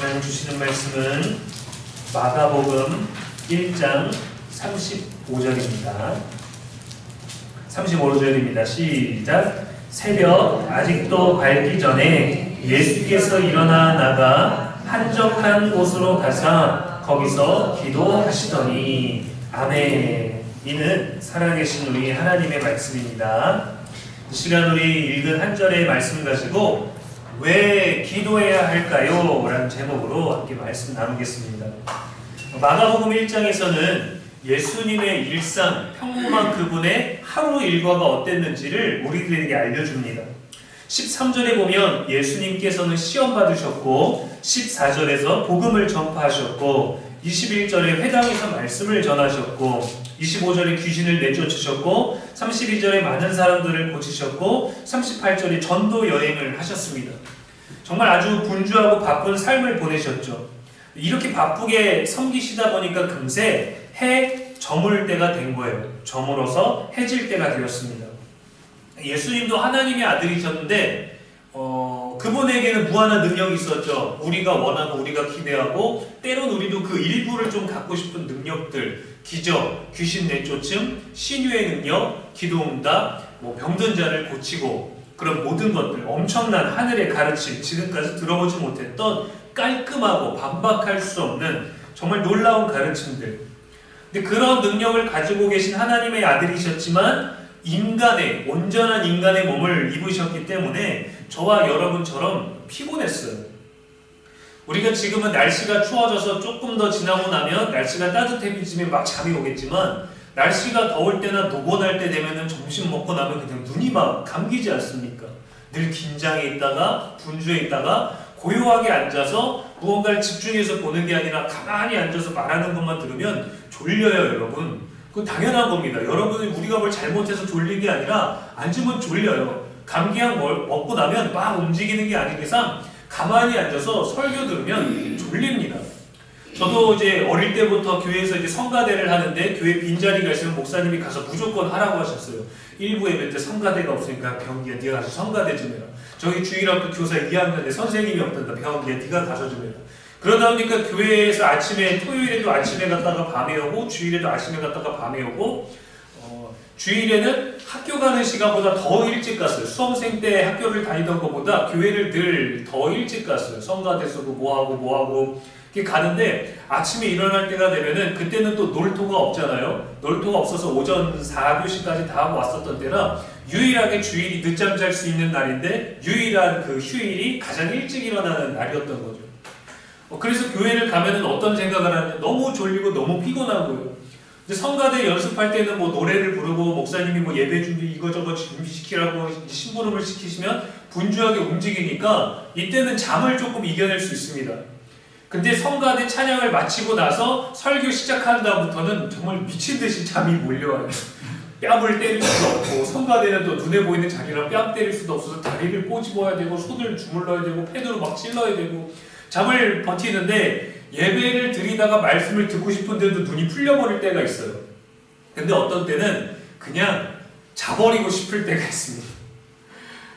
하나님 주시는 말씀은 마가복음 1장 35절입니다. 35절입니다. 시작. 새벽 아직도 밝기 전에 예수께서 일어나 나가 한적한 곳으로 가사 거기서 기도하시더니 아멘. 이는 살아계신 우리 하나님의 말씀입니다. 이 시간 우리 읽은 한 절의 말씀 가지고 왜 기도해야 할까요? 라는 제목으로 함께 말씀 나누겠습니다. 마가복음 1장에서는 예수님의 일상, 평범한 그분의 하루 일과가 어땠는지를 우리들에게 알려줍니다. 13절에 보면 예수님께서는 시험 받으셨고 14절에서 복음을 전파하셨고 21절에 회당에서 말씀을 전하셨고 25절에 귀신을 내쫓으셨고 32절에 많은 사람들을 고치셨고 38절에 전도 여행을 하셨습니다. 정말 아주 분주하고 바쁜 삶을 보내셨죠. 이렇게 바쁘게 섬기시다 보니까 금세 해 저물 때가 된 거예요. 저물어서 해질 때가 되었습니다. 예수님도 하나님의 아들이셨는데 그분에게는 무한한 능력이 있었죠. 우리가 원하고 우리가 기대하고 때론 우리도 그 일부를 좀 갖고 싶은 능력들, 기적, 귀신 내쫓음, 신유의 능력, 기도응답, 병든 자를 고치고 그런 모든 것들, 엄청난 하늘의 가르침, 지금까지 들어보지 못했던 깔끔하고 반박할 수 없는 정말 놀라운 가르침들. 근데 그런 능력을 가지고 계신 하나님의 아들이셨지만 온전한 인간의 몸을 입으셨기 때문에 저와 여러분처럼 피곤했어요. 우리가 지금은 날씨가 추워져서 조금 더 지나고 나면 날씨가 따뜻해지면 막 잠이 오겠지만 날씨가 더울 때나 노곤할 때 되면은 점심 먹고 나면 그냥 눈이 막 감기지 않습니까? 늘 긴장해 있다가 분주해 있다가 고요하게 앉아서 무언가를 집중해서 보는 게 아니라 가만히 앉아서 말하는 것만 들으면 졸려요, 여러분. 그건 당연한 겁니다. 여러분이 우리가 뭘 잘못해서 졸린 게 아니라 앉으면 졸려요. 감기약 먹고 나면 막 움직이는 게 아닌 이상 가만히 앉아서 설교 들으면 졸립니다. 저도 이제 어릴 때부터 교회에서 이제 성가대를 하는데 교회 빈자리가 있으면 목사님이 가서 무조건 하라고 하셨어요. 일부 예배 때 성가대가 없으니까 병기야 네가 가서 성가대 좀 해라. 저희 주일학교 교사 2학년에 선생님이 없단다. 병기야 네가 가서 좀 해라. 그러다 보니까 교회에서 토요일에도 아침에 갔다가 밤에 오고 주일에도 아침에 갔다가 밤에 오고 주일에는 학교 가는 시간보다 더 일찍 갔어요. 수험생 때 학교를 다니던 것보다 교회를 늘 더 일찍 갔어요. 성가대 쓰고 뭐하고 이렇게 가는데 아침에 일어날 때가 되면은 그때는 또 놀토가 없잖아요. 놀토가 없어서 오전 4교시까지 다 하고 왔었던 때라 유일하게 주일이 늦잠 잘 수 있는 날인데 유일한 그 휴일이 가장 일찍 일어나는 날이었던 거죠. 그래서 교회를 가면은 어떤 생각을 하냐면 너무 졸리고 너무 피곤하고요. 근데 성가대 연습할 때는 노래를 부르고 목사님이 예배 준비 이거저거 준비시키라고 심부름을 시키시면 분주하게 움직이니까 이때는 잠을 조금 이겨낼 수 있습니다. 근데 성가대 찬양을 마치고 나서 설교 시작한 다음부터는 정말 미친듯이 잠이 몰려와요. 뺨을 때릴 수도 없고 성가대는 또 눈에 보이는 자리랑 뺨 때릴 수도 없어서 다리를 꼬집어야 되고 손을 주물러야 되고 펜으로 막 찔러야 되고 잠을 버티는데 예배를 드리다가 말씀을 듣고 싶은데도 눈이 풀려버릴 때가 있어요. 근데 어떤 때는 그냥 자버리고 싶을 때가 있습니다.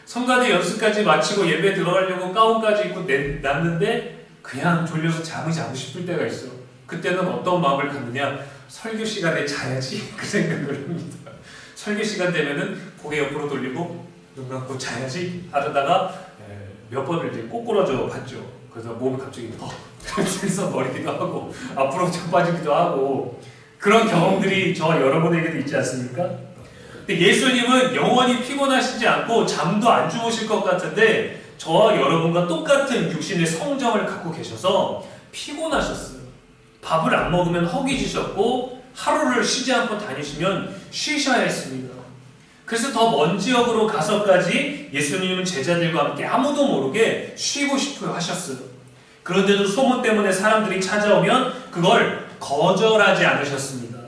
성가대 연습까지 마치고 예배 들어가려고 가운까지 입고 났는데 그냥 졸려서 잠이 자고 싶을 때가 있어요. 그때는 어떤 마음을 갖느냐? 설교 시간에 자야지 그 생각을 합니다. 설교 시간 되면은 고개 옆으로 돌리고 눈 감고 자야지 하다가 몇 번을 이제 꼬꾸라져 봤죠. 그래서 몸이 갑자기 들썩거리기도 하고 앞으로 자빠지기도 하고 그런 경험들이 저와 여러분에게도 있지 않습니까? 근데 예수님은 영원히 피곤하시지 않고 잠도 안 주무실 것 같은데 저와 여러분과 똑같은 육신의 성정을 갖고 계셔서 피곤하셨어요. 밥을 안 먹으면 허기지셨고 하루를 쉬지 않고 다니시면 쉬셔야 했습니다. 그래서 더 먼 지역으로 가서까지 예수님은 제자들과 함께 아무도 모르게 쉬고 싶어 하셨어요. 그런데도 소문 때문에 사람들이 찾아오면 그걸 거절하지 않으셨습니다.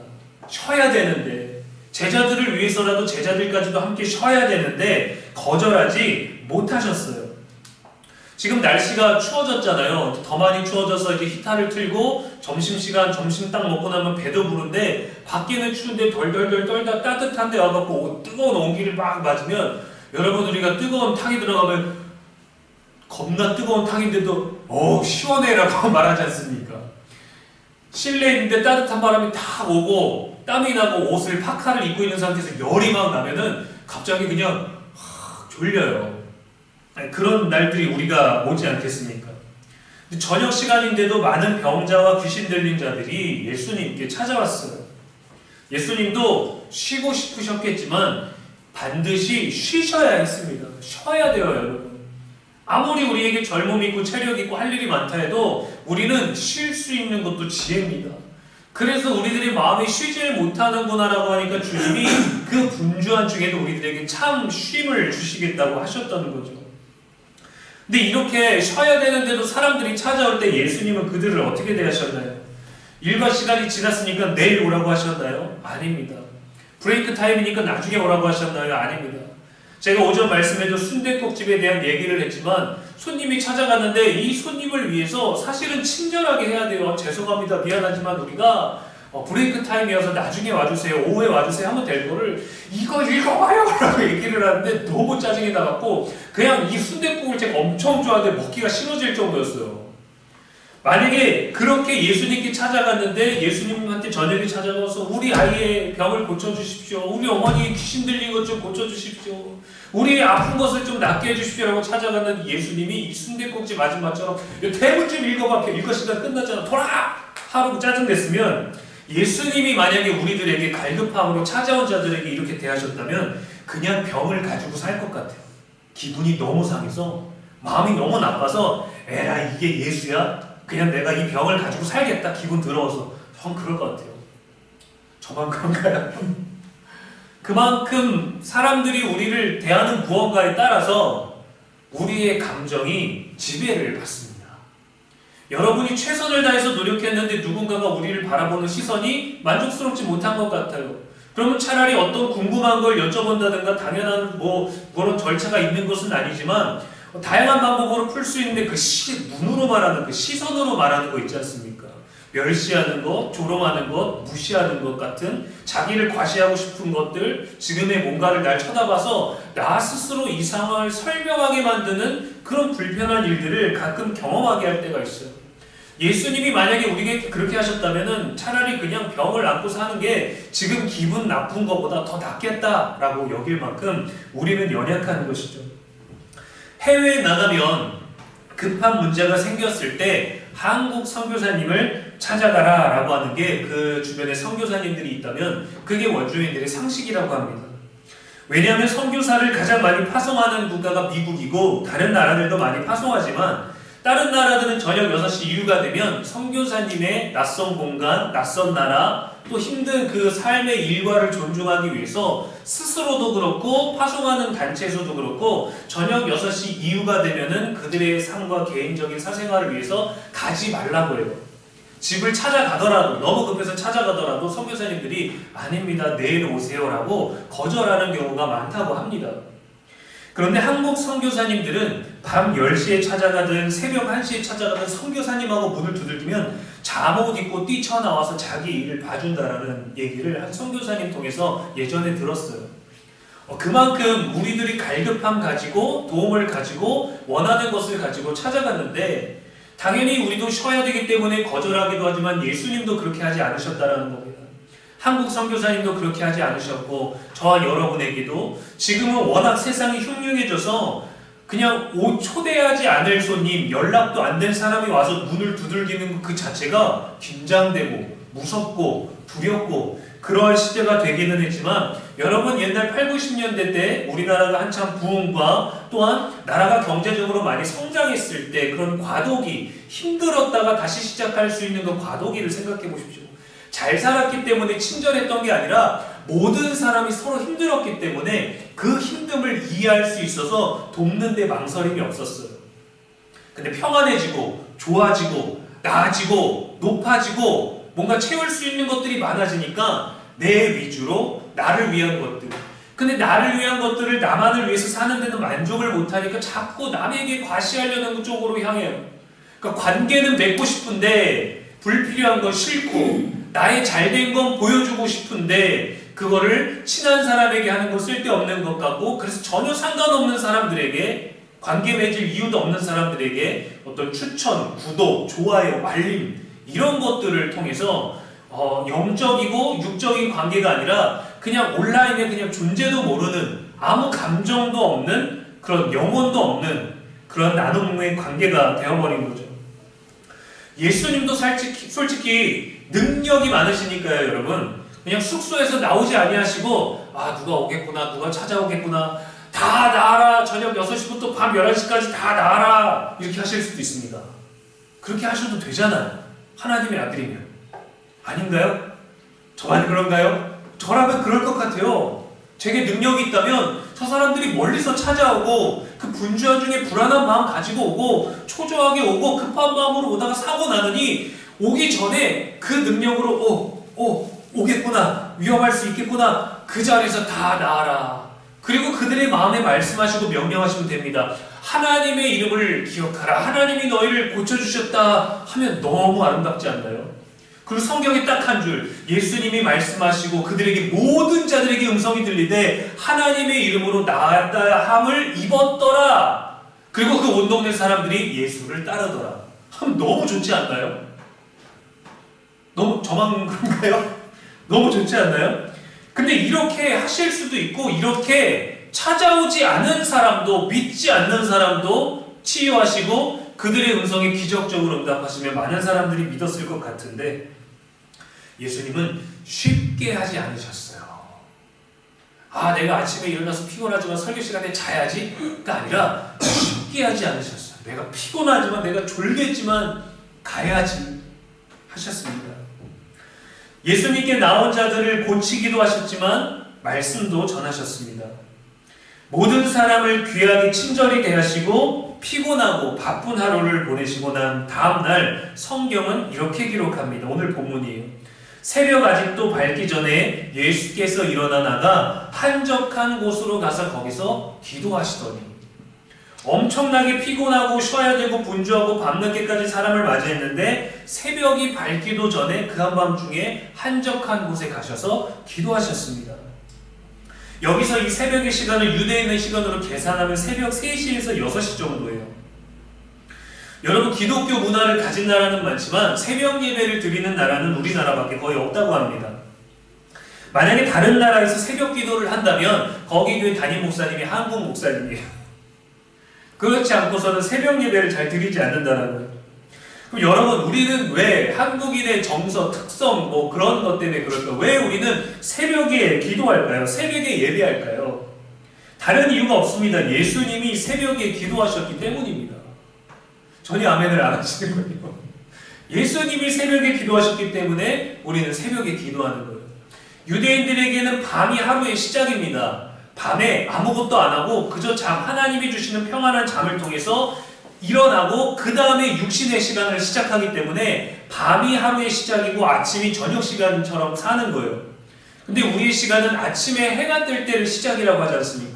쉬어야 되는데 제자들을 위해서라도 제자들까지도 함께 쉬어야 되는데 거절하지 못하셨어요. 지금 날씨가 추워졌잖아요. 더 많이 추워져서 이제 히터를 틀고 점심시간 점심 딱 먹고 나면 배도 부른데 밖에는 추운데 덜덜덜 떨다 따뜻한데 와갖고 뜨거운 온기를 막 맞으면 여러분 우리가 뜨거운 탕이 들어가면 겁나 뜨거운 탕인데도 시원해라고 말하지 않습니까? 실내에 있는데 따뜻한 바람이 다 오고 땀이 나고 옷을 파카를 입고 있는 상태에서 열이 막 나면은 갑자기 그냥 졸려요. 그런 날들이 우리가 오지 않겠습니까? 저녁 시간인데도 많은 병자와 귀신 들린 자들이 예수님께 찾아왔어요. 예수님도 쉬고 싶으셨겠지만 반드시 쉬셔야 했습니다. 쉬어야 돼요, 여러분. 아무리 우리에게 젊음이 있고 체력이 있고 할 일이 많다 해도 우리는 쉴 수 있는 것도 지혜입니다. 그래서 우리들이 마음이 쉬질 못하는구나라고 하니까 주님이 그 분주한 중에도 우리들에게 참 쉼을 주시겠다고 하셨다는 거죠. 근데 이렇게 쉬어야 되는데도 사람들이 찾아올 때 예수님은 그들을 어떻게 대하셨나요? 일과 시간이 지났으니까 내일 오라고 하셨나요? 아닙니다. 브레이크 타임이니까 나중에 오라고 하셨나요? 아닙니다. 제가 오전 말씀에도 순댓국집에 대한 얘기를 했지만 손님이 찾아갔는데 이 손님을 위해서 사실은 친절하게 해야 돼요. 죄송합니다. 미안하지만 우리가 브레이크 타임이어서 나중에 와주세요. 오후에 와주세요 하면 될 거를 이거 읽어봐요 라고 얘기를 하는데 너무 짜증이 나갖고 그냥 이 순댓국을 제가 엄청 좋아하는데 먹기가 싫어질 정도였어요. 만약에 그렇게 예수님께 찾아갔는데 예수님한테 저녁에 찾아가서 우리 아이의 병을 고쳐주십시오. 우리 어머니 귀신 들린 것 좀 고쳐주십시오. 우리 아픈 것을 좀 낫게 해주십시오 라고 찾아가는 예수님이 이 순댓국집 아줌마처럼 대문 좀 읽어봐. 읽어 시간 끝났잖아. 돌아! 하고 짜증냈으면 예수님이 만약에 우리들에게 갈급함으로 찾아온 자들에게 이렇게 대하셨다면 그냥 병을 가지고 살 것 같아요. 기분이 너무 상해서 마음이 너무 나빠서 에라 이게 예수야? 그냥 내가 이 병을 가지고 살겠다. 기분 더러워서 형 그럴 것 같아요. 저만 그런가요? 그만큼 사람들이 우리를 대하는 무언가에 따라서 우리의 감정이 지배를 받습니다. 여러분이 최선을 다해서 노력했는데 누군가가 우리를 바라보는 시선이 만족스럽지 못한 것 같아요. 그러면 차라리 어떤 궁금한 걸 여쭤본다든가 당연한 그런 절차가 있는 것은 아니지만 다양한 방법으로 풀 수 있는 그 눈으로 말하는 그 시선으로 말하는 거 있지 않습니까? 멸시하는 것, 조롱하는 것, 무시하는 것 같은 자기를 과시하고 싶은 것들, 지금의 뭔가를 날 쳐다봐서 나 스스로 이 상황을 설명하게 만드는 그런 불편한 일들을 가끔 경험하게 할 때가 있어요. 예수님이 만약에 우리에게 그렇게 하셨다면 차라리 그냥 병을 안고 사는 게 지금 기분 나쁜 것보다 더 낫겠다라고 여길 만큼 우리는 연약한 것이죠. 해외에 나가면 급한 문제가 생겼을 때 한국 선교사님을 찾아가라 라고 하는 게 그 주변에 선교사님들이 있다면 그게 원주민들의 상식이라고 합니다. 왜냐하면 선교사를 가장 많이 파송하는 국가가 미국이고 다른 나라들도 많이 파송하지만 다른 나라들은 저녁 6시 이후가 되면 선교사님의 낯선 공간, 낯선 나라, 또 힘든 그 삶의 일과를 존중하기 위해서 스스로도 그렇고 파송하는 단체에서도 그렇고 저녁 6시 이후가 되면은 그들의 삶과 개인적인 사생활을 위해서 가지 말라고 해요. 집을 찾아가더라도 너무 급해서 찾아가더라도 선교사님들이 아닙니다. 내일 오세요라고 거절하는 경우가 많다고 합니다. 그런데 한국 선교사님들은 밤 10시에 찾아가든 새벽 1시에 찾아가든 선교사님하고 문을 두들기면 잠옷 입고 뛰쳐나와서 자기 일을 봐준다라는 얘기를 한 선교사님 통해서 예전에 들었어요. 그만큼 우리들이 갈급함 가지고 도움을 가지고 원하는 것을 가지고 찾아갔는데 당연히 우리도 쉬어야 되기 때문에 거절하기도 하지만 예수님도 그렇게 하지 않으셨다라는 겁니다. 한국 선교사님도 그렇게 하지 않으셨고 저와 여러분에게도 지금은 워낙 세상이 흉흉해져서 그냥 초대하지 않을 손님, 연락도 안 된 사람이 와서 문을 두들기는 그 자체가 긴장되고 무섭고 두렵고 그럴 시대가 되기는 했지만 여러분 옛날 8, 90년대 때 우리나라가 한참 부흥과 또한 나라가 경제적으로 많이 성장했을 때 그런 과도기, 힘들었다가 다시 시작할 수 있는 그 과도기를 생각해 보십시오. 잘 살았기 때문에 친절했던 게 아니라 모든 사람이 서로 힘들었기 때문에 그 힘듦을 이해할 수 있어서 돕는 데 망설임이 없었어요. 근데 평안해지고 좋아지고 나아지고 높아지고 뭔가 채울 수 있는 것들이 많아지니까 내 위주로 나를 위한 것들, 근데 나를 위한 것들을 나만을 위해서 사는 데는 만족을 못하니까 자꾸 남에게 과시하려는 쪽으로 향해요. 그러니까 관계는 맺고 싶은데 불필요한 건 싫고 나의 잘된 건 보여주고 싶은데 그거를 친한 사람에게 하는 건 쓸데없는 것 같고 그래서 전혀 상관없는 사람들에게 관계 맺을 이유도 없는 사람들에게 어떤 추천, 구독, 좋아요, 알림 이런 것들을 통해서 영적이고 육적인 관계가 아니라 그냥 온라인에 그냥 존재도 모르는 아무 감정도 없는 그런 영혼도 없는 그런 나눔의 관계가 되어버린 거죠. 예수님도 솔직히 능력이 많으시니까요, 여러분. 그냥 숙소에서 나오지 아니하시고 누가 오겠구나, 누가 찾아오겠구나, 다 나와라, 저녁 6시부터 밤 11시까지 다 나와라 이렇게 하실 수도 있습니다. 그렇게 하셔도 되잖아요. 하나님의 아들이면. 아닌가요? 저만 그런가요? 저라면 그럴 것 같아요. 제게 능력이 있다면 저 사람들이 멀리서 찾아오고 그 분주한 중에 불안한 마음 가지고 오고 초조하게 오고 급한 마음으로 오다가 사고 나느니 오기 전에 그 능력으로 오겠구나, 위험할 수 있겠구나, 그 자리에서 다 나아라. 그리고 그들의 마음에 말씀하시고 명령하시면 됩니다. 하나님의 이름을 기억하라, 하나님이 너희를 고쳐주셨다 하면 너무 아름답지 않나요? 그리고 성경에 딱 한 줄, 예수님이 말씀하시고 그들에게 모든 자들에게 음성이 들리되 하나님의 이름으로 나았다 함을 입었더라. 그리고 그 온 동네 사람들이 예수를 따르더라. 하면 너무 좋지 않나요? 너무 저만 그런가요? 너무 좋지 않나요? 근데 이렇게 하실 수도 있고 이렇게 찾아오지 않은 사람도 믿지 않는 사람도 치유하시고 그들의 음성에 기적적으로 응답하시면 많은 사람들이 믿었을 것 같은데 예수님은 쉽게 하지 않으셨어요. 내가 아침에 일어나서 피곤하지만 설교 시간에 자야지가 아니라 쉽게 하지 않으셨어요. 내가 피곤하지만 내가 졸겠지만 가야지 하셨습니다. 예수님께 나온 자들을 고치기도 하셨지만 말씀도 전하셨습니다. 모든 사람을 귀하게 친절히 대하시고 피곤하고 바쁜 하루를 보내시고 난 다음날 성경은 이렇게 기록합니다. 오늘 본문이에요. 새벽 아직도 밝기 전에 예수께서 일어나 나가 한적한 곳으로 가서 거기서 기도하시더니 엄청나게 피곤하고 쉬어야 되고 분주하고 밤늦게까지 사람을 맞이했는데 새벽이 밝기도 전에 그 한밤중에 한적한 곳에 가셔서 기도하셨습니다. 여기서 이 새벽의 시간을 유대인의 시간으로 계산하면 새벽 3시에서 6시 정도예요. 여러분, 기독교 문화를 가진 나라는 많지만 새벽 예배를 드리는 나라는 우리나라밖에 거의 없다고 합니다. 만약에 다른 나라에서 새벽 기도를 한다면 거기 교회 담임 목사님이 한국 목사님이에요. 그렇지 않고서는 새벽 예배를 잘 드리지 않는다는 거예요. 그럼 여러분, 우리는 왜 한국인의 정서, 특성 그런 것 때문에 그럴까요? 왜 우리는 새벽에 기도할까요? 새벽에 예배할까요? 다른 이유가 없습니다. 예수님이 새벽에 기도하셨기 때문입니다. 전혀 아멘을 안 하시는 거예요. 예수님이 새벽에 기도하셨기 때문에 우리는 새벽에 기도하는 거예요. 유대인들에게는 밤이 하루의 시작입니다. 밤에 아무것도 안 하고 그저 하나님이 주시는 평안한 잠을 통해서 일어나고 그 다음에 육신의 시간을 시작하기 때문에 밤이 하루의 시작이고 아침이 저녁 시간처럼 사는 거예요. 근데 우리의 시간은 아침에 해가 뜰 때를 시작이라고 하지 않습니까?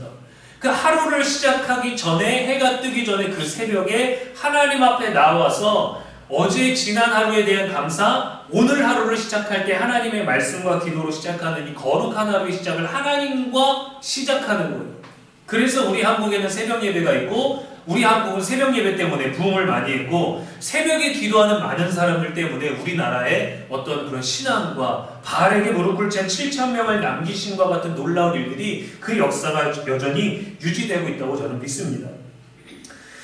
그 하루를 시작하기 전에, 해가 뜨기 전에 그 새벽에 하나님 앞에 나와서 어제 지난 하루에 대한 감사, 오늘 하루를 시작할 때 하나님의 말씀과 기도로 시작하는 이 거룩한 하루의 시작을 하나님과 시작하는 거예요. 그래서 우리 한국에는 새벽 예배가 있고 우리 한국은 새벽 예배 때문에 부흥을 많이 했고 새벽에 기도하는 많은 사람들 때문에 우리나라의 어떤 그런 신앙과 바알에게 무릎 꿇지 7,000명을 남기신과 같은 놀라운 일들이 그 역사가 여전히 유지되고 있다고 저는 믿습니다.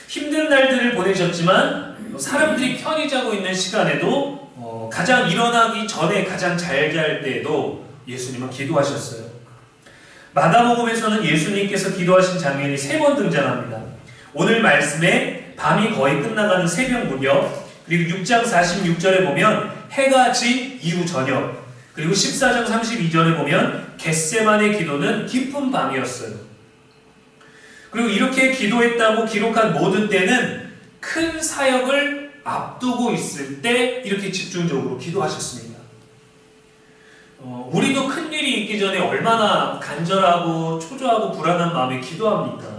힘든 날들을 보내셨지만 사람들이 편히 자고 있는 시간에도 가장 일어나기 전에 가장 잘 잘 때에도 예수님은 기도하셨어요. 마가복음에서는 예수님께서 기도하신 장면이 3번 등장합니다. 오늘 말씀에 밤이 거의 끝나가는 새벽 무렵, 그리고 6장 46절에 보면 해가 진 이후 저녁, 그리고 14장 32절에 보면 겟세마네 기도는 깊은 밤이었어요. 그리고 이렇게 기도했다고 기록한 모든 때는 큰 사역을 앞두고 있을 때 이렇게 집중적으로 기도하셨습니다. 우리도 큰 일이 있기 전에 얼마나 간절하고 초조하고 불안한 마음에 기도합니까?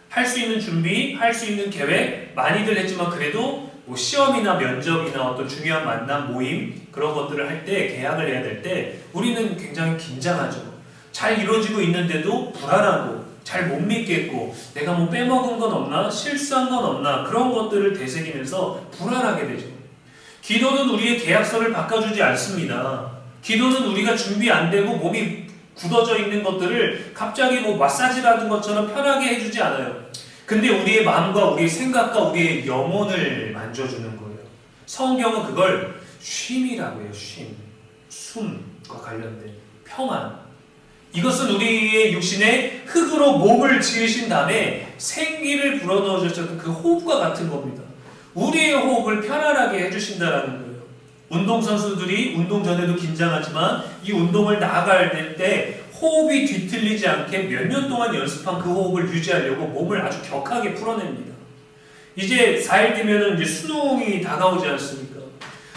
할 수 있는 준비, 할 수 있는 계획 많이들 했지만 그래도 시험이나 면접이나 어떤 중요한 만남, 모임 그런 것들을 할 때, 계약을 해야 될 때 우리는 굉장히 긴장하죠. 잘 이루어지고 있는데도 불안하고 잘 못 믿겠고 내가 뭐 빼먹은 건 없나? 실수한 건 없나? 그런 것들을 되새기면서 불안하게 되죠. 기도는 우리의 계약서를 바꿔주지 않습니다. 기도는 우리가 준비 안 되고 몸이 굳어져 있는 것들을 갑자기 뭐 마사지 받은 것처럼 편하게 해주지 않아요. 근데 우리의 마음과 우리의 생각과 우리의 영혼을 만져주는 거예요. 성경은 그걸 쉼이라고 해요. 쉼. 숨과 관련된 평안. 이것은 우리의 육신에 흙으로 몸을 지으신 다음에 생기를 불어넣어 주셨던 그 호흡과 같은 겁니다. 우리의 호흡을 편안하게 해주신다라는 거예요. 운동선수들이 운동 전에도 긴장하지만 이 운동을 나아갈 때 호흡이 뒤틀리지 않게 몇 년 동안 연습한 그 호흡을 유지하려고 몸을 아주 격하게 풀어냅니다. 이제 4일 뒤면은 이제 수능이 다가오지 않습니까?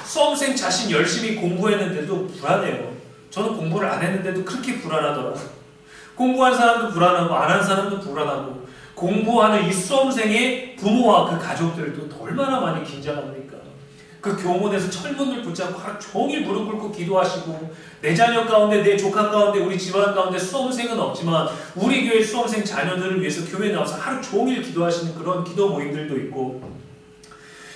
수험생 자신 열심히 공부했는데도 불안해요. 저는 공부를 안 했는데도 그렇게 불안하더라고요. 공부한 사람도 불안하고 안 한 사람도 불안하고 공부하는 이 수험생의 부모와 그 가족들도 얼마나 많이 긴장합니까? 그 교문에서 철문을 붙잡고 하루 종일 무릎 꿇고 기도하시고 내 자녀 가운데 내 조카 가운데 우리 집안 가운데 수험생은 없지만 우리 교회 수험생 자녀들을 위해서 교회에 나와서 하루 종일 기도하시는 그런 기도 모임들도 있고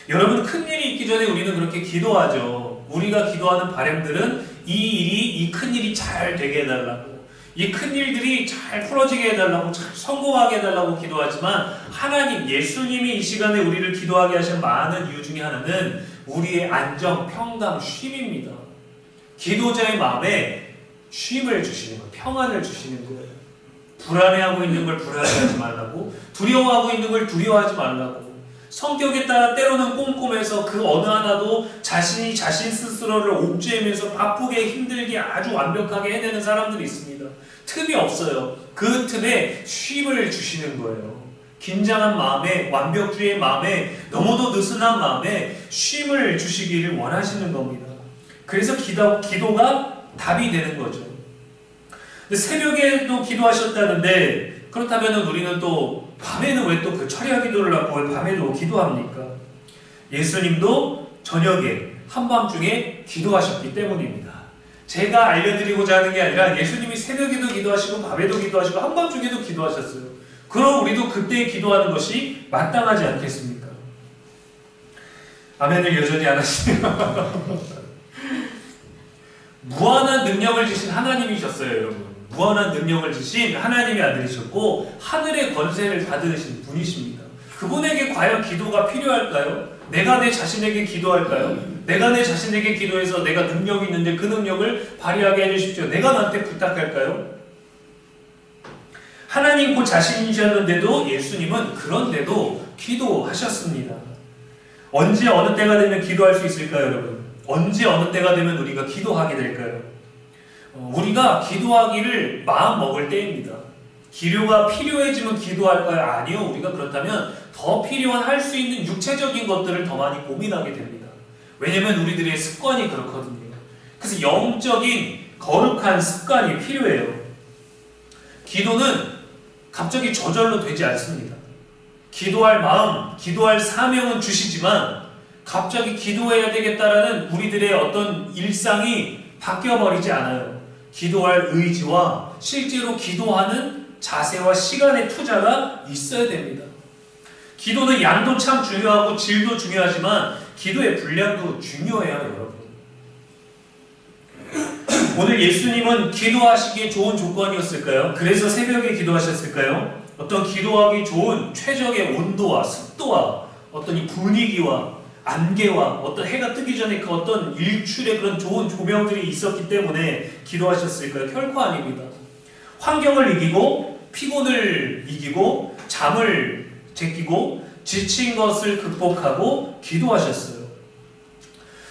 여러분 큰일이 있기 전에 우리는 그렇게 기도하죠. 우리가 기도하는 바람들은 이 큰일이 잘 되게 해달라고 이 큰일들이 잘 풀어지게 해달라고 잘 성공하게 해달라고 기도하지만 하나님 예수님이 이 시간에 우리를 기도하게 하신 많은 이유 중에 하나는 우리의 안정, 평강, 쉼입니다. 기도자의 마음에 쉼을 주시는 거예요. 평안을 주시는 거예요. 불안해하고 있는 걸 불안해하지 말라고 두려워하고 있는 걸 두려워하지 말라고 성격에 따라 때로는 꼼꼼해서 그 어느 하나도 자신이 자신 스스로를 옥죄면서 바쁘게 힘들게 아주 완벽하게 해내는 사람들이 있습니다. 틈이 없어요. 그 틈에 쉼을 주시는 거예요. 긴장한 마음에 완벽주의의 마음에 너무도 느슨한 마음에 쉼을 주시기를 원하시는 겁니다. 그래서 기도가 답이 되는 거죠. 근데 새벽에도 기도하셨다는데 그렇다면 우리는 또 밤에는 왜 또 그 철야 기도를 하고 왜 밤에도 기도합니까? 예수님도 저녁에 한밤중에 기도하셨기 때문입니다. 제가 알려드리고자 하는 게 아니라 예수님이 새벽에도 기도하시고 밤에도 기도하시고 한밤중에도 기도하셨어요. 그럼 우리도 그때 기도하는 것이 마땅하지 않겠습니까? 아멘을 여전히 안 하시네요. 무한한 능력을 주신 하나님이셨어요, 여러분. 무한한 능력을 주신 하나님의 아들이셨고 하늘의 권세를 받으신 분이십니다. 그분에게 과연 기도가 필요할까요? 내가 내 자신에게 기도할까요? 내가 내 자신에게 기도해서 내가 능력이 있는데 그 능력을 발휘하게 해주십시오. 내가 나한테 부탁할까요? 하나님 그 자신이셨는데도 예수님은 그런데도 기도하셨습니다. 언제 어느 때가 되면 기도할 수 있을까요, 여러분? 언제 어느 때가 되면 우리가 기도하게 될까요? 우리가 기도하기를 마음 먹을 때입니다. 기도가 필요해지면 기도할까요? 아니요. 우리가 그렇다면 더 필요한 할 수 있는 육체적인 것들을 더 많이 고민하게 됩니다. 왜냐하면 우리들의 습관이 그렇거든요. 그래서 영적인 거룩한 습관이 필요해요. 기도는 갑자기 저절로 되지 않습니다. 기도할 마음, 기도할 사명은 주시지만 갑자기 기도해야 되겠다라는 우리들의 어떤 일상이 바뀌어버리지 않아요. 기도할 의지와 실제로 기도하는 자세와 시간의 투자가 있어야 됩니다. 기도는 양도 참 중요하고 질도 중요하지만 기도의 분량도 중요해요, 여러분. 오늘 예수님은 기도하시기에 좋은 조건이었을까요? 그래서 새벽에 기도하셨을까요? 어떤 기도하기 좋은 최적의 온도와 습도와 어떤 이 분위기와 안개와 어떤 해가 뜨기 전에 그 어떤 일출의 그런 좋은 조명들이 있었기 때문에 기도하셨을까요? 결코 아닙니다. 환경을 이기고 피곤을 이기고 잠을 제끼고 지친 것을 극복하고 기도하셨어요.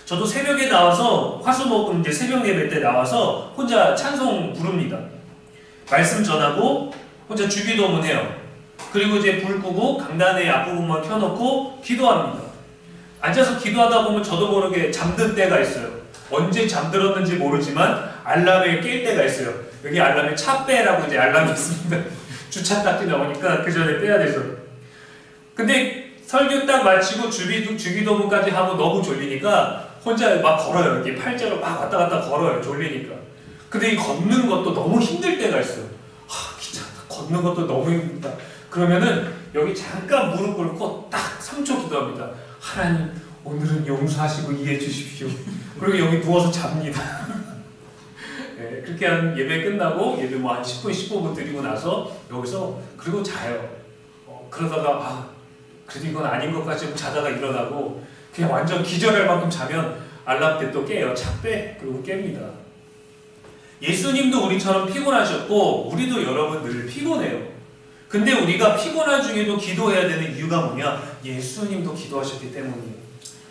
저도 새벽에 나와서 화수목금 이제 새벽 예배 때 나와서 혼자 찬송 부릅니다. 말씀 전하고 혼자 주기도문 해요. 그리고 이제 불 끄고 강단의 앞부분만 켜놓고 기도합니다. 앉아서 기도하다 보면 저도 모르게 잠든 때가 있어요. 언제 잠들었는지 모르지만 알람에 깰 때가 있어요. 여기 알람에 차 빼라고 이제 알람이 있습니다. 주차 딱지 나오니까 그 전에 빼야 돼서. 근데 설교 딱 마치고 주기도문까지 하고 너무 졸리니까 혼자 막 걸어요. 이렇게 팔자로 막 왔다 갔다 걸어요. 졸리니까. 근데 이 걷는 것도 너무 힘들 때가 있어요. 귀찮다. 걷는 것도 너무 힘들다. 그러면은 여기 잠깐 무릎 꿇고 딱 3초 기도합니다. 하나님, 오늘은 용서하시고 이해해 주십시오. 그리고 여기 누워서 잡니다. 네, 그렇게 한 예배 끝나고 예배 뭐 한 10분, 15분 드리고 나서 여기서 그리고 자요. 그러다가 그래도 이건 아닌 것 같이 자다가 일어나고 그냥 완전 기절할 만큼 자면 알람 때 또 깨요. 착 빼. 그리고 깹니다. 예수님도 우리처럼 피곤하셨고 우리도 여러분 늘 피곤해요. 근데 우리가 피곤한 중에도 기도해야 되는 이유가 뭐냐? 예수님도 기도하셨기 때문이에요.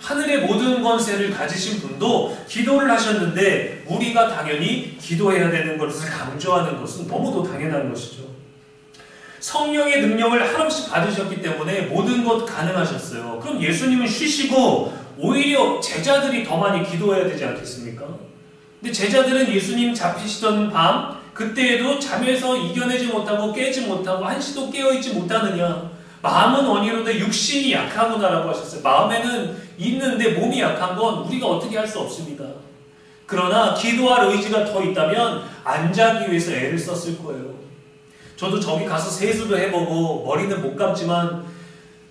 하늘의 모든 권세를 가지신 분도 기도를 하셨는데 우리가 당연히 기도해야 되는 것을 강조하는 것은 너무도 당연한 것이죠. 성령의 능력을 한없이 받으셨기 때문에 모든 것 가능하셨어요. 그럼 예수님은 쉬시고 오히려 제자들이 더 많이 기도해야 되지 않겠습니까? 근데 제자들은 예수님 잡히시던 밤 그때에도 잠에서 이겨내지 못하고 깨지 못하고 한시도 깨어있지 못하느냐, 마음은 원이로되 육신이 약하구나라고 하셨어요. 마음에는 있는데 몸이 약한 건 우리가 어떻게 할 수 없습니다. 그러나 기도할 의지가 더 있다면 안 자기 위해서 애를 썼을 거예요. 저도 저기 가서 세수도 해보고 머리는 못 감지만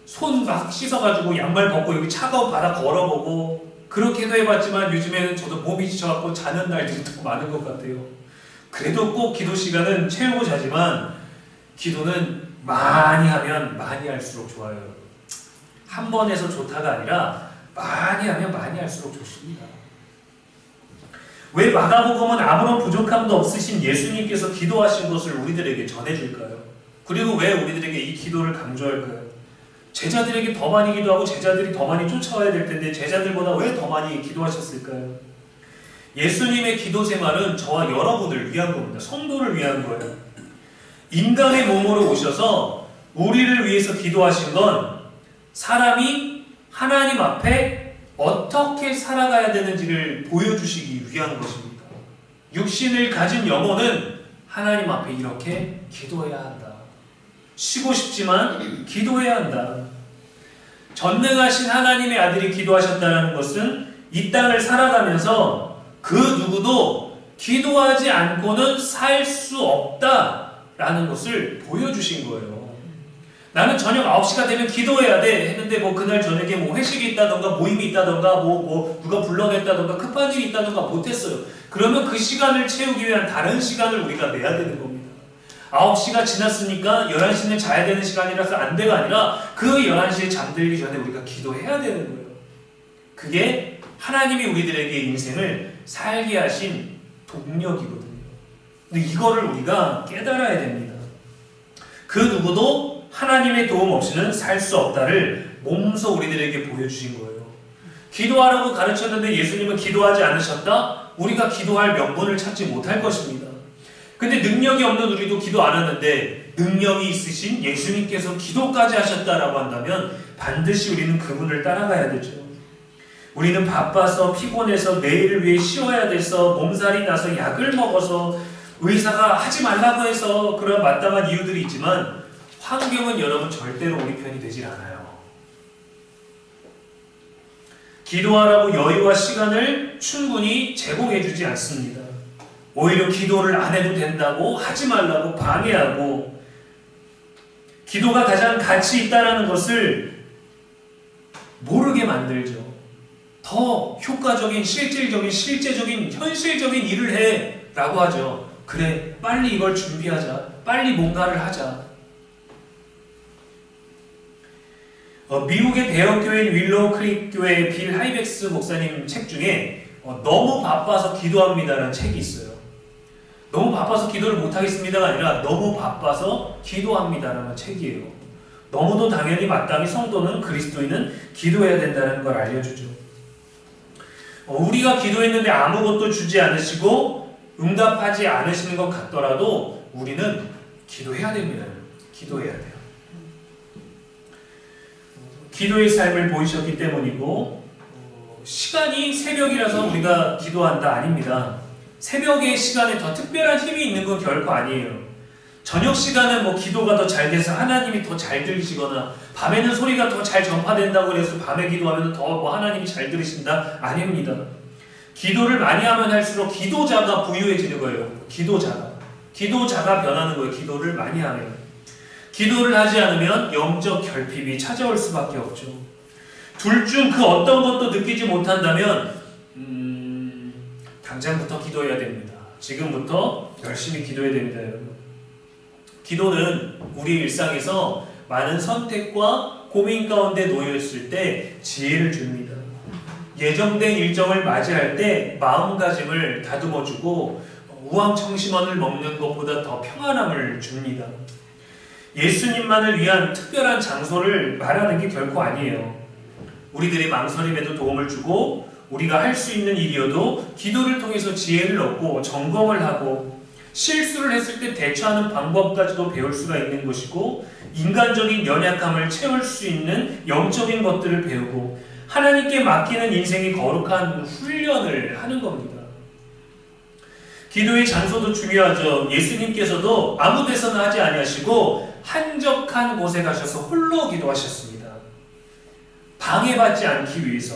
손 막 씻어가지고 양말 벗고 여기 차가운 바다 걸어보고 그렇게도 해봤지만 요즘에는 저도 몸이 지쳐갖고 자는 날들이 더 많은 것 같아요. 그래도 꼭 기도 시간은 채우고 자지만 기도는 많이 하면 많이 할수록 좋아요. 한 번 해서 좋다가 아니라 많이 하면 많이 할수록 좋습니다. 왜 마가복음은 아무런 부족함도 없으신 예수님께서 기도하신 것을 우리들에게 전해줄까요? 그리고 왜 우리들에게 이 기도를 강조할까요? 제자들에게 더 많이 기도하고 제자들이 더 많이 쫓아와야 될 텐데 제자들보다 왜 더 많이 기도하셨을까요? 예수님의 기도 생활은 저와 여러분을 위한 겁니다. 성도를 위한 거예요. 인간의 몸으로 오셔서 우리를 위해서 기도하신 건 사람이 하나님 앞에 어떻게 살아가야 되는지를 보여주시기 위한 것입니다. 육신을 가진 영혼은 하나님 앞에 이렇게 기도해야 한다. 쉬고 싶지만 기도해야 한다. 전능하신 하나님의 아들이 기도하셨다는 것은 이 땅을 살아가면서 그 누구도 기도하지 않고는 살 수 없다라는 것을 보여주신 거예요. 나는 저녁 9시가 되면 기도해야 돼 했는데 뭐 그날 저녁에 뭐 회식이 있다던가 모임이 있다던가 뭐 누가 불러냈다던가 급한 일이 있다던가 못했어요. 그러면 그 시간을 채우기 위한 다른 시간을 우리가 내야 되는 겁니다. 9시가 지났으니까 11시는 자야 되는 시간이라서 안 돼가 아니라 그 11시에 잠들기 전에 우리가 기도해야 되는 거예요. 그게 하나님이 우리들에게 인생을 살게 하신 동력이거든요. 근데 이거를 우리가 깨달아야 됩니다. 그 누구도 하나님의 도움 없이는 살 수 없다를 몸소 우리들에게 보여주신 거예요. 기도하라고 가르쳤는데 예수님은 기도하지 않으셨다? 우리가 기도할 명분을 찾지 못할 것입니다. 근데 능력이 없는 우리도 기도 안 하는데 능력이 있으신 예수님께서 기도까지 하셨다라고 한다면 반드시 우리는 그분을 따라가야 되죠. 우리는 바빠서 피곤해서 내일을 위해 쉬어야 돼서 몸살이 나서 약을 먹어서 의사가 하지 말라고 해서 그런 마땅한 이유들이 있지만 환경은 여러분 절대로 우리 편이 되질 않아요. 기도하라고 여유와 시간을 충분히 제공해주지 않습니다. 오히려 기도를 안 해도 된다고 하지 말라고 방해하고 기도가 가장 가치 있다는 것을 모르게 만들죠. 더 효과적인, 실제적인, 현실적인 일을 해 라고 하죠. 그래, 빨리 이걸 준비하자. 빨리 뭔가를 하자. 미국의 대형교회인 윌로우 크릭 교회의 빌 하이벡스 목사님 책 중에 너무 바빠서 기도합니다라는 책이 있어요. 너무 바빠서 기도를 못하겠습니다가 아니라 너무 바빠서 기도합니다라는 책이에요. 너무도 당연히 마땅히 성도는 그리스도인은 기도해야 된다는 걸 알려주죠. 우리가 기도했는데 아무것도 주지 않으시고 응답하지 않으시는 것 같더라도 우리는 기도해야 됩니다. 기도해야 돼요. 기도의 삶을 보이셨기 때문이고 시간이 새벽이라서 우리가 기도한다 아닙니다. 새벽의 시간에 더 특별한 힘이 있는 건 결코 아니에요. 저녁 시간은 뭐 기도가 더 잘 돼서 하나님이 더 잘 들리시거나 밤에는 소리가 더 잘 전파된다고 해서 밤에 기도하면 더 뭐 하나님이 잘 들으신다? 아닙니다. 기도를 많이 하면 할수록 기도자가 부유해지는 거예요. 기도자가. 기도자가 변하는 거예요. 기도를 많이 하면. 기도를 하지 않으면 영적 결핍이 찾아올 수밖에 없죠. 둘 중 그 어떤 것도 느끼지 못한다면 당장부터 기도해야 됩니다. 지금부터 열심히 기도해야 됩니다, 여러분. 기도는 우리 일상에서 많은 선택과 고민 가운데 놓여 있을 때 지혜를 줍니다. 예정된 일정을 맞이할 때 마음가짐을 다듬어주고 우황청심원을 먹는 것보다 더 평안함을 줍니다. 예수님만을 위한 특별한 장소를 말하는 게 결코 아니에요. 우리들의 망설임에도 도움을 주고 우리가 할 수 있는 일이어도 기도를 통해서 지혜를 얻고 점검을 하고 실수를 했을 때 대처하는 방법까지도 배울 수가 있는 것이고 인간적인 연약함을 채울 수 있는 영적인 것들을 배우고 하나님께 맡기는 인생이 거룩한 훈련을 하는 겁니다. 기도의 장소도 중요하죠. 예수님께서도 아무 데서나 하지 아니하시고 한적한 곳에 가셔서 홀로 기도하셨습니다. 방해받지 않기 위해서.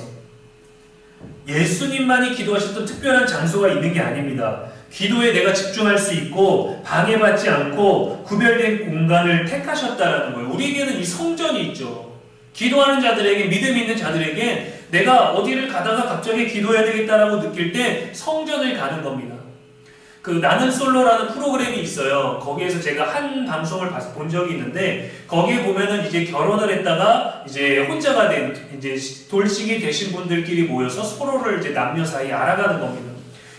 예수님만이 기도하셨던 특별한 장소가 있는 게 아닙니다. 기도에 내가 집중할 수 있고 방해받지 않고 구별된 공간을 택하셨다라는 거예요. 우리에게는 이 성전이 있죠. 기도하는 자들에게, 믿음 있는 자들에게 내가 어디를 가다가 갑자기 기도해야 되겠다라고 느낄 때 성전을 가는 겁니다. 나는 솔로라는 프로그램이 있어요. 거기에서 제가 한 방송을 본 적이 있는데 거기에 보면은 이제 결혼을 했다가 이제 혼자가 된 이제 돌싱이 되신 분들끼리 모여서 서로를 이제 남녀 사이 알아가는 겁니다.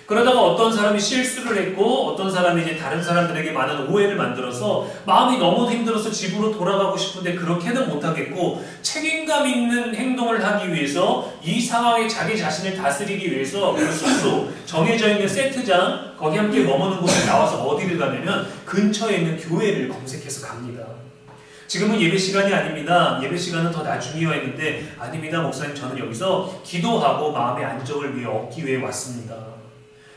그러다가 어떤 사람이 실수를 했고 어떤 사람이 이제 다른 사람들에게 많은 오해를 만들어서 마음이 너무 힘들어서 집으로 돌아가고 싶은데 그렇게는 못하겠고 책임감 있는 행동을 하기 위해서 이 상황에 자기 자신을 다스리기 위해서 그 숙소 정해져 있는 세트장 거기 함께 머무는 곳에 나와서 어디를 가냐면 근처에 있는 교회를 검색해서 갑니다. 지금은 예배 시간이 아닙니다. 예배 시간은 더 나중이어야 했는데 아닙니다 목사님, 저는 여기서 기도하고 마음의 안정을 위해 얻기 위해 왔습니다.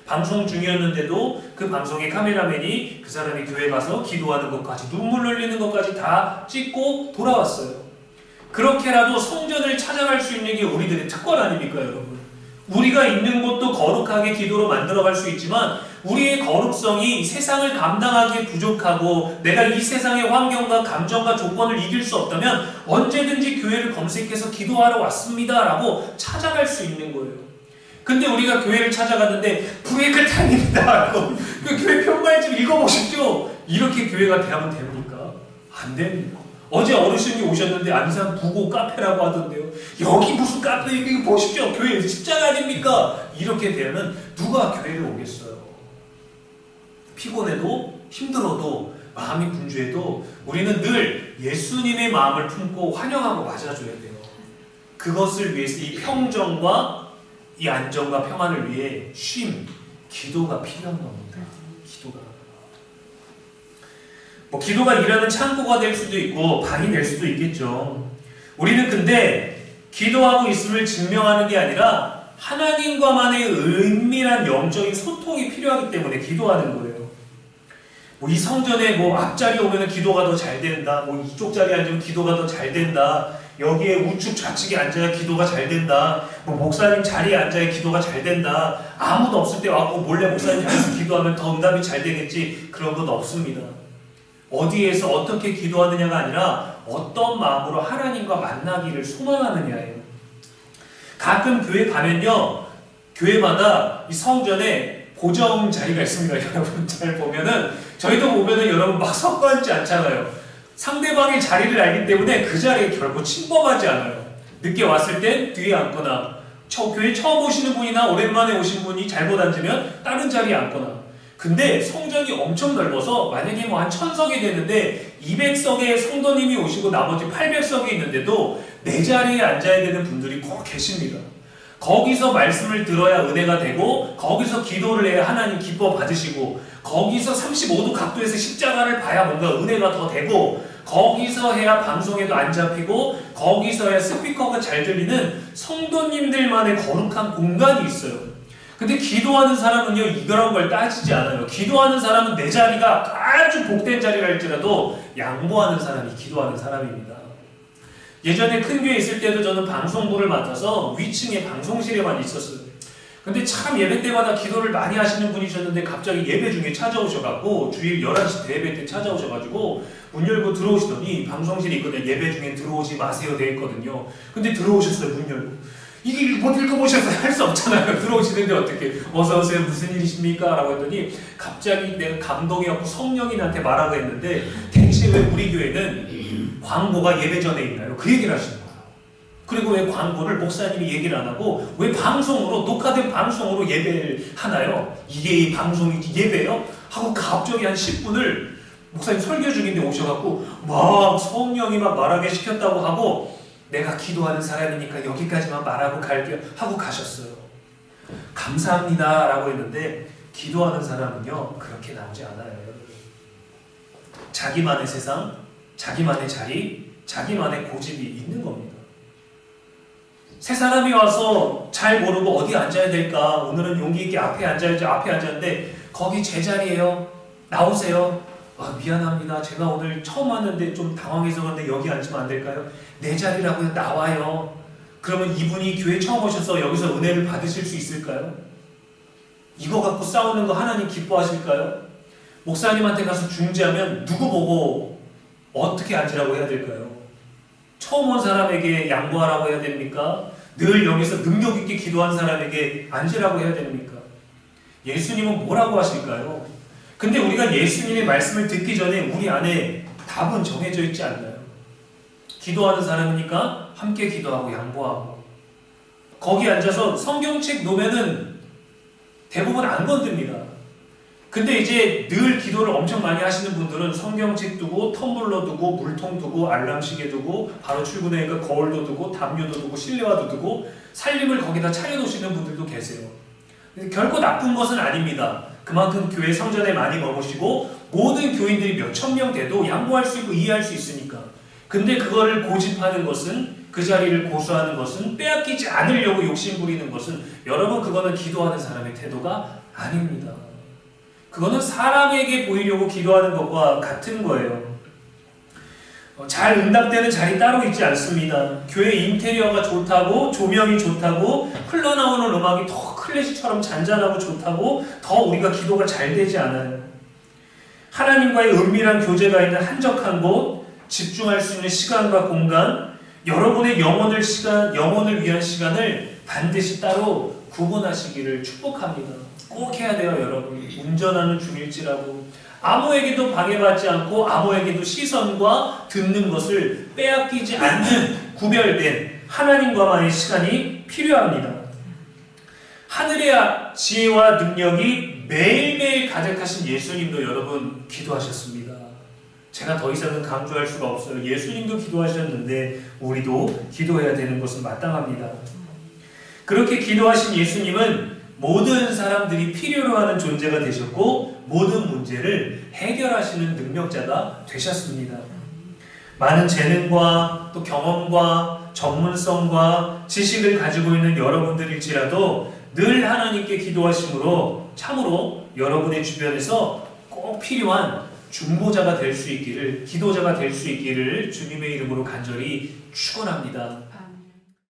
방송 중이었는데도 그 방송의 카메라맨이 그 사람이 교회 가서 기도하는 것까지 눈물 흘리는 것까지 다 찍고 돌아왔어요. 그렇게라도 성전을 찾아갈 수 있는 게 우리들의 특권 아닙니까 여러분? 우리가 있는 곳도 거룩하게 기도로 만들어갈 수 있지만 우리의 거룩성이 세상을 감당하기에 부족하고 내가 이 세상의 환경과 감정과 조건을 이길 수 없다면 언제든지 교회를 검색해서 기도하러 왔습니다 라고 찾아갈 수 있는 거예요. 근데 우리가 교회를 찾아갔는데 브레이크 타임입니다. 그 교회 편말 좀 읽어보십시오. 이렇게 교회가 되면 됩니까? 안 됩니다. 어제 어르신이 오셨는데 안산 부고 카페라고 하던데요. 여기 무슨 카페 이거 보십시오. 교회 십자가 아닙니까? 이렇게 되면 누가 교회를 오겠어요? 피곤해도 힘들어도 마음이 분주해도 우리는 늘 예수님의 마음을 품고 환영하고 맞아줘야 돼요. 그것을 위해서 이 평정과 이 안정과 평안을 위해 쉼, 기도가 필요한 겁니다. 기도가. 기도가 일하는 창고가 될 수도 있고 방이 될 수도 있겠죠. 우리는 근데 기도하고 있음을 증명하는 게 아니라 하나님과만의 은밀한 영적인 소통이 필요하기 때문에 기도하는 거예요. 이 성전에 앞자리에 오면 기도가 더 잘 된다. 이쪽 자리에 앉으면 기도가 더 잘 된다. 여기에 우측 좌측에 앉아야 기도가 잘 된다. 목사님 자리에 앉아야 기도가 잘 된다. 아무도 없을 때 와서 몰래 목사님 자리에서 기도하면 더 응답이 잘 되겠지. 그런 건 없습니다. 어디에서 어떻게 기도하느냐가 아니라 어떤 마음으로 하나님과 만나기를 소망하느냐예요. 가끔 교회 가면요, 교회마다 이 성전에 고정 자리가 있습니다. 여러분 잘 보면은 저희도 보면은 여러분 막 섞어 앉지 않잖아요. 상대방의 자리를 알기 때문에 그 자리에 결코 침범하지 않아요. 늦게 왔을 땐 뒤에 앉거나 교회 처음 오시는 분이나 오랜만에 오신 분이 잘못 앉으면 다른 자리에 앉거나. 근데 성전이 엄청 넓어서 만약에 한 1000석이 되는데 200석의 성도님이 오시고 나머지 800석이 있는데도 내 자리에 앉아야 되는 분들이 꼭 계십니다. 거기서 말씀을 들어야 은혜가 되고 거기서 기도를 해야 하나님 기뻐 받으시고 거기서 35도 각도에서 십자가를 봐야 뭔가 은혜가 더 되고 거기서 해야 방송에도 안 잡히고 거기서 해야 스피커가 잘 들리는 성도님들만의 거룩한 공간이 있어요. 근데 기도하는 사람은요 이런 걸 따지지 않아요. 기도하는 사람은 내 자리가 아주 복된 자리라 할지라도 양보하는 사람이 기도하는 사람입니다. 예전에 큰 교회에 있을 때도 저는 방송부를 맡아서 위층에 방송실에만 있었어요. 근데 참 예배 때마다 기도를 많이 하시는 분이셨는데 갑자기 예배 중에 찾아오셔갖고 주일 11시 대예배 때 찾아오셔가지고 문 열고 들어오시더니 방송실이 있거든요. 예배 중에 들어오지 마세요 돼 있거든요. 근데 들어오셨어요. 문 열고. 이게 못 읽어보셔서 할 수 없잖아요. 들어오시는데 어떻게 어서오세요 무슨 일이십니까? 라고 했더니 갑자기 내가 감동해갖고 성령이 나한테 말하고 했는데 대체 왜 우리 교회는 광고가 예배 전에 있나요? 그 얘기를 하시는 거예요. 그리고 왜 광고를 목사님이 얘기를 안 하고 왜 방송으로 녹화된 방송으로 예배를 하나요? 이게 이 방송이지 예배요? 하고 갑자기 한 10분을 목사님 설교 중인데 오셔갖고 막 성령이 막 말하게 시켰다고 하고 내가 기도하는 사람이니까 여기까지만 말하고 갈게요 하고 가셨어요. 감사합니다 라고 했는데 기도하는 사람은요 그렇게 나오지 않아요. 자기만의 세상, 자기만의 자리, 자기만의 고집이 있는 겁니다. 세 사람이 와서 잘 모르고 어디 앉아야 될까? 오늘은 용기 있게 앞에 앉아야지. 앞에 앉았는데 거기 제 자리예요. 나오세요. 아, 미안합니다. 제가 오늘 처음 왔는데 좀 당황해서 그런데 여기 앉으면 안 될까요? 내 자리라고요. 나와요. 그러면 이분이 교회 처음 오셔서 여기서 은혜를 받으실 수 있을까요? 이거 갖고 싸우는 거 하나님 기뻐하실까요? 목사님한테 가서 중재하면 누구 보고 어떻게 앉으라고 해야 될까요? 처음 온 사람에게 양보하라고 해야 됩니까? 늘 여기서 능력 있게 기도한 사람에게 앉으라고 해야 됩니까? 예수님은 뭐라고 하실까요? 근데 우리가 예수님의 말씀을 듣기 전에 우리 안에 답은 정해져 있지 않나요? 기도하는 사람이니까 함께 기도하고 양보하고 거기 앉아서 성경책 놓으면은 대부분 안 건듭니다. 근데 이제 늘 기도를 엄청 많이 하시는 분들은 성경책 두고 텀블러 두고 물통 두고 알람 시계 두고 바로 출근하니까 거울도 두고 담요도 두고 실내화도 두고 살림을 거기다 차려놓으시는 분들도 계세요. 결코 나쁜 것은 아닙니다. 그만큼 교회 성전에 많이 머무시고 모든 교인들이 몇천 명 돼도 양보할 수 있고 이해할 수 있으니까. 근데 그거를 고집하는 것은 그 자리를 고수하는 것은 빼앗기지 않으려고 욕심부리는 것은 여러분 그거는 기도하는 사람의 태도가 아닙니다. 그거는 사람에게 보이려고 기도하는 것과 같은 거예요. 잘 응답되는 자리 따로 있지 않습니다. 교회 인테리어가 좋다고 조명이 좋다고 흘러나오는 음악이 더 클래식처럼 잔잔하고 좋다고 더 우리가 기도가 잘 되지 않아요. 하나님과의 은밀한 교제가 있는 한적한 곳, 집중할 수 있는 시간과 공간, 여러분의 영혼을 위한 시간을 반드시 따로 구분하시기를 축복합니다. 꼭 해야 돼요, 여러분. 운전하는 중일지라도 아무에게도 방해받지 않고 아무에게도 시선과 듣는 것을 빼앗기지 않는 구별된 하나님과만의 시간이 필요합니다. 하늘의 지혜와 능력이 매일매일 가득하신 예수님도 여러분 기도하셨습니다. 제가 더 이상은 강조할 수가 없어요. 예수님도 기도하셨는데 우리도 기도해야 되는 것은 마땅합니다. 그렇게 기도하신 예수님은 모든 사람들이 필요로 하는 존재가 되셨고 모든 문제를 해결하시는 능력자가 되셨습니다. 많은 재능과 또 경험과 전문성과 지식을 가지고 있는 여러분들일지라도 늘 하나님께 기도하심으로 참으로 여러분의 주변에서 꼭 필요한 중보자가 될 수 있기를, 기도자가 될 수 있기를 주님의 이름으로 간절히 축원합니다.